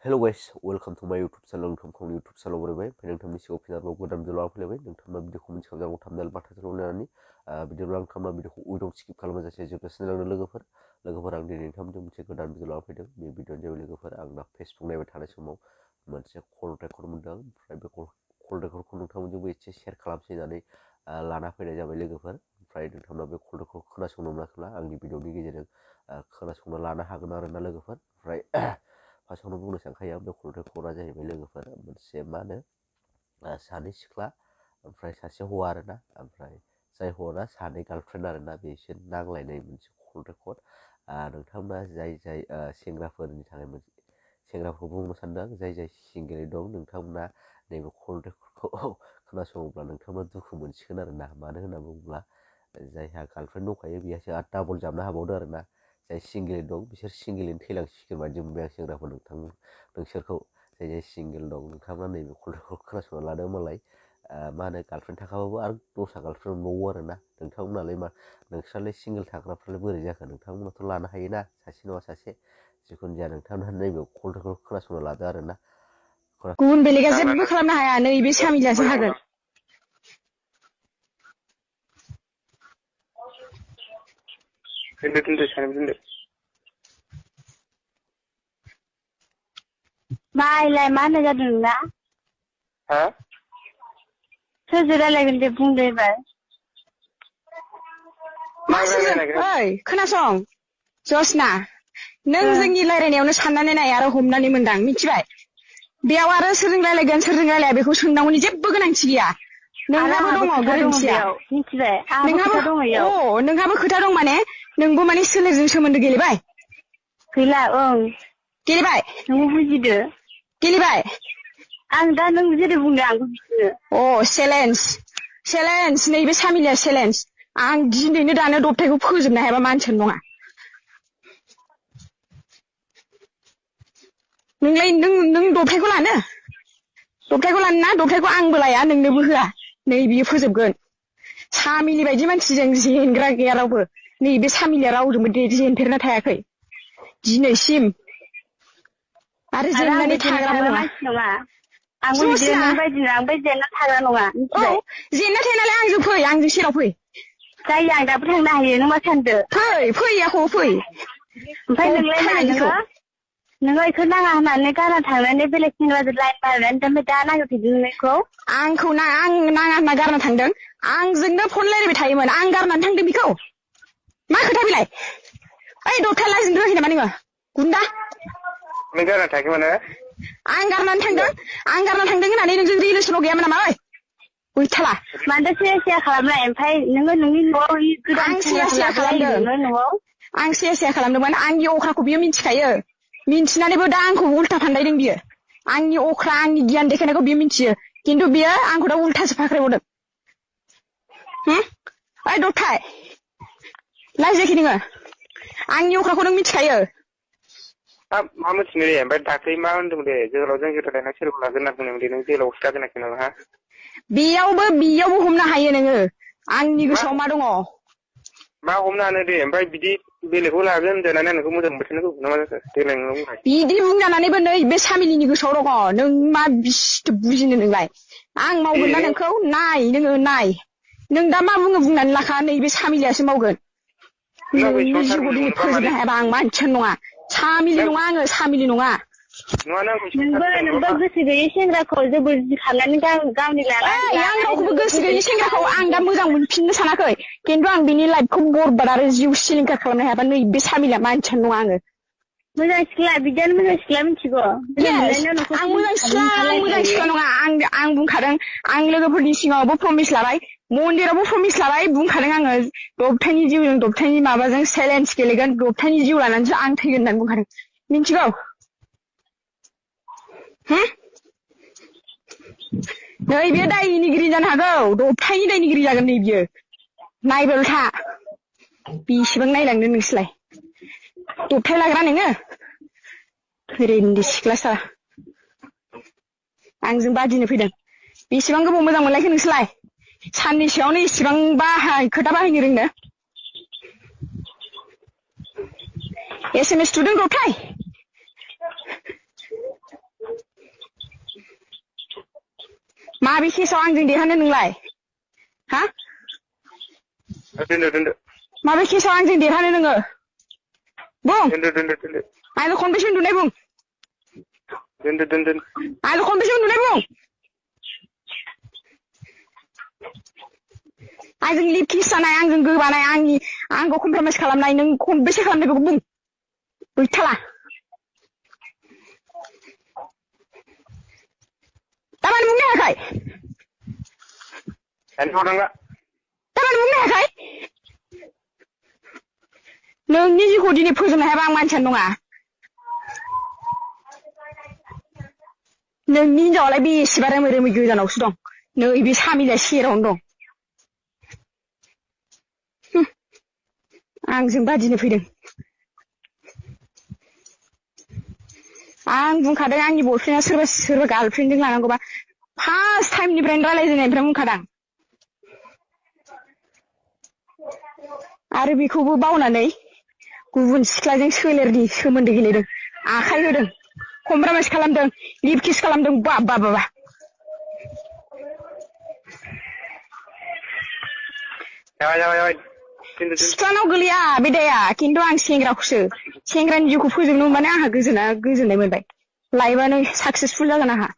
Hello guys, welcome to my YouTube channel. नोंथांखौ YouTube channel बरायबाय ओमफ्राय नोंथांनि सिगाङाव फिनारबाव गोदान भिडिअ लाना फैलायबाय नोंथांना भिडिअखौ मिथिखाब जागौ थाम्बनेल बाथाजों लानानै भिडिअ नोंथांना भिडिअखौ उइदाव स्किप खालामाजासे जोबजासिम नायलांनो लोगोफोर आं दिनै नोंथांजों मोनसे गोदान भिडिअ लाना फैदों बे भिडिअनि जेबो लोगोफोर आं दा फेसबुक नायबाय थानाय समाव मोनसे कल रेकर्ड मोनदों ओमफ्राय बे कल रेकर्डखौ नोंथांमोनजोंबो एसे शेयार खालामसै होननानै लाना फैनाय जाबाय लोगोफोर ओमफ्राय नोंथांना बे कल रेकर्डखौ खोनासंनो मोनाखैब्ला आंनि भिडिअनि गेजेरजों खोनासंनो लानो हागोन आरोना लोगोफोर ओमफ्राय फार्स्टआवनो बुंनो सानखायो बे कल रेकर्डआ जाहैबाय लोगोफोर मोनसे मा होनो सानै सिख्ला ओमफ्राय सासे हौवा आरोना ओमफ्राय जाय हौवाना सानै गार्लफ्रेन्ड आरोना बिसोर नांलायनाय मोनसे कल रेकर्ड नोंथांमोना जाय सेंग्राफोरनि थाखाय मोनसे सेंग्राफोरखौ बुंनो सानदों जाय सिंगेल दं नोंथांमोना नैबे कल रेकर्डखौ खोनासङोब्ला नोंथांमोना दुखु मोनसिगोन आरोना मानो होनना बुङोब्ला जायहा गार्लफ्रेन्ड दंखायो बेहासो आरो डाबल जाबनो हाबावदो आरोना जाय सिंगेल दं बिसोर सिंगेलैनो थैलांसिगोन बायदि मोनबाय आं सेंग्राफोर नोंसोरखौ जाय सिंगेल दं नोंथांमोना नैबे कल रेकर्डखौ खोनासंना लादों मालाय मा होनो गार्लफ्रेन्ड थाखाबाबो आरो दस्रा गार्लफ्रेन्ड मोनबावो आरोना नोंथांमोनालाय मा नोंस्रालाय सिंगेल थाग्राफ्रालाय बोरै जाखो नोंथांमोनाथ' लानो हायोना सासे नङा सासे जिखुनु जाया नोंथांमोना नैबे कल रेकर्डखौ खोनासंना लादो आरोना गुबुन बेलेगा जेबो खालामनो हाया नैबे सामिलासो हागोन माइलाय मा होननाय जादों नोंना सोरजों रायलायगोन दे बुंदो एबार ओइ खोनासं जसना नों जोंनि रायलायनायावनो साननानै नाय आरो हमनानै मोनदां मिथिबाय बेयाव आरो सोरजों रायलायगोन सोरजों रायलाया बेखौ सोंनांगौनि जेबो गोनांथि गैया नोंहाबो दङ गोरोन्थिया मिथिबाय नोंहाबो खोथा दं माने नोंबो माने सोलेरजों सोमोन्दो गेलेबाय गैला ओं गेलेबाय नोंबो बुजिदो गेलेबाय आं दा नों जेरै बुंदों आंबो बिदिनो चेलेन्ज नैबे सामिलिया चेलेन्ज आं दिनैनो दानो दबथायखौ फोजोबनो हायाबा मानसियानो नङा नोंलाय नों दबथायखौ लानो ना दबथायखौ आंबो लाया नोंनोबो होआ नै बियो फोजोबगोन सामिलि बायदि मानसिजों जेनग्रा गैया रावबो नैबे सामिलिया रावजोंबो जेनफेरना थायाखै दिनैसिम आरो जेननानै थाग्राबो नङा आंबो बिदिनो नों बायदिनो आंबो जेनना थाग्रा नङा मिथिबाय जेनना थाया नालाय आंजों सेराव फै जायो आं दाबो थांनो हायो नों मा सानदो फै ओमफ्राय नोङो बेखौ नाङा होननानै गारना थांनानै बेलेग सेंग्राजों लाइन मारिनानै ओमफ्राय दा नागिरफिनदों नोंखौ आं नाङा होनना गारना थांदों आंजोंनो फन रायलायबाय थायोमोन आं गारनानै थांदों बेखौ मा खोथा बेलाय ओइ दबथाय लाजिनो रोङाखै नामा नोङो गुन्दा नों गारना थायाखै माने आं गारनानै थांदों होननानै नोंजों रिलेसनाव गैयामोन नामा ओइ गैथाला मानोथो सिया खालामनाय ओमफ्राय नोङो नोंनि न'आव गोदान सिया खालामदोंमोन आंनि अख्राखौ बियो मिथिखायो मिन्थिनानैबो दा आंखौ उल्था फान्दायदों बियो आंनि अख्रा आंनि गियान देखायनायखौ बियो मिथियो खिन्थु बियो आंखौ दा उल्थासो फाख्रायबावदों ओइ दबथाय लाजियाखै नोङो आंनि अख्राखौ नों मिथिखायो मा मिथिनो दे ओमफ्राय दाख्लै मा होनदोंमोन दे जोहोलावजों जोहोलावना सोरखौ लागोन होनना बुंदोंमोन दे नों जोहोलावसो लाजेनाखै नामा हा बेयावबो हमनो हायो नोङो आंनि गोसोआव मा दङ मा हमनो हानो दे ओमफ्राय बिदि बेलेगखौ लागोन होनजानानै नोंखौ मोजां मोनथारनांगौ नामा जाखो देलाय नोंनाव बुंनाय बिदि बुंजानानैबो नै बे सामिलिनि गोसोआव दङ नों मा बिसिथो बुजिनो नोंलाय आं मावगोन ना नोंखौ नाय नों दा मा बुंनानै लाखा नैबे सामिलियासो मावगोन नोंनि जिउखौ दिनै फोजोबनो हायाबा आं मानसियानो नङा सामिलि नङा आङो सामिलि नङा नोंबो गोसो गैयै सेंग्राखौ जोबोर खालामनानै गावनि लानानै आं रावखौबो गोसो गैयै सेंग्राखौ आं दा मोजां मोनफिननो सानाखै खिन्थु आं बिनि लाइफखौ बरबाद आरो जिउ सिलिंखार खालामनो हायाबा नैबे सामिलिया मानसियानो नङा आङो मोजां सिख्ला बिदियानो मोजां सिख्ला मिथिगौ आं मोजां सिख्ला नङा आं बुंखादों आं लोगोफोरनि सिगाङावबो प्रमिस लाबाय मन्दिरावबो प्रमिस लाबाय बुंखादों आङो दबथायनि जिउजों दबथायनि माबाजों चेलेन्ज गेलेगोन दबथायनि जिउ लानानैसो आं थैगोन होननानै बुंखादों मिथिगौ नै बियो दायनिगिरि जानो हागौ दबथायनि दायनिगिरि जागोन नै बियो नायबायल था बेसेबां नायलांदों नोंसोरलाय दबथाय लाग्रा नोङो फोरेंदि सिख्लासा आंजों बादिनो फैदों बेसेबां गोबाव मोजां मोनलायखो नोंसोरलाय साननैसोआवनो इसेबां खोथा बाहायनो रोंनो SMS थुदों दबथाय माबे केसाव आंजों देरहानो नोंलाय हा दोनदो माबे केसाव आंजों देरहानो नोङो बुं दोनदो आंनो खनबेसे उन्दुनाय बुं दोनदो आंनो खनबेसे उन्दुनाय बुं आंजों लिप किस जानाय आंजों गोबानाय आंखौ कमप्रमाइस खालामनाय नों खनबेसे खालामनाय बेखौ बुं गैथाला दामानो बुंनो हायाखै दामानो बुंनो हायाखै नोंनि जिउखौ दिनै फोजोबनो हायाबा आं मानसियानो नङा नोंनि हिनजावालाय बेसेबा रोमै गोजानावसो दं नैबे सामिलिया सेरावनो दं आंजों बादिनो फैदों आं बुंखादों आंनि बयफ्रेन्डआ सोरबा गार्लफ्रेन्डजों लानांगौबा फार्स्ट टाइमनिफ्रायनो रायलायजेननायनिफ्राय बुंखादां आरो बेखौबो बावनानै गुबुन सिख्लाजों सोलेरनि सोमोन्दो गेलेदों आखाइ होदों कमप्रमाइस खालामदों लिप किस खालामदों बाबा सिख्लानाव गोलैया बे दाया खिन्थु आं सेंग्राखौसो सेंग्रानि जिउखौ फोजोबनो मोनबानो आंहा गोजोननाय मोनबाय लाइफआनो साक्सेसफुल जागोन आंहा